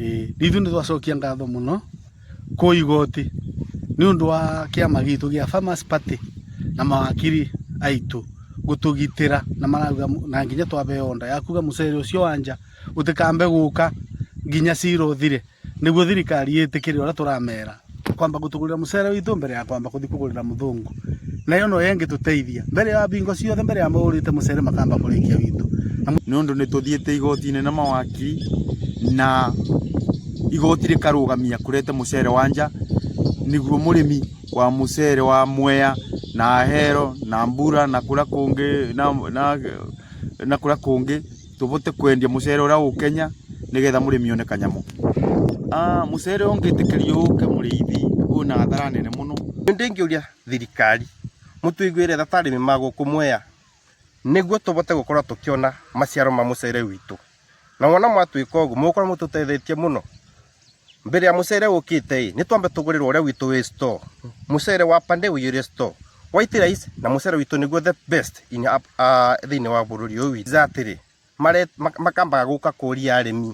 Ithu nĩ twacokia ngatho mũno kwĩ Igoti nĩ ũndũ wa kiama gitu gĩa Farmers Party na mawakiri aitu gutugitira na marauga na nginya twabe onda ya kuga mucere ucio wanja utikambe guka nginya cira uthire niguo thirikari yitikire ora turamera kwamba gutugurira mucere witu mbere ya kwamba kuthi kugurira muthungu na yo no yengi tuteithia mbere ya bingo ciothe mbere ya maurite mucere makamba kurikia witu nĩ ũndũ nĩ tuthiĩte igoti-inĩ na mawakiri na igoti rĩkarugamia kurete mucere wanja niguo mũrĩmi wa mucere wa Mwea na Ahero na Mbura na kura kungi na kura kungi tubote kwendia mucere ura ukenya nigetha mũrĩmi one kanyamo. Mucere ongitikirio uke Muriithi una athara nene muno. Ndingiuria thirikari mutuiguire thatari mago kumwea niguo tubote gukora tukiona maciaro ma mucere witu na wona mwatuika ugu mukora mututethetie muno mbere ya mucere ukite ni twambe tugurirwo uria witu we store mucere wa pande uyire store white rice na mucere witu niguo the best in thini wa bururi uyu zatiri makamba guka kuria arimi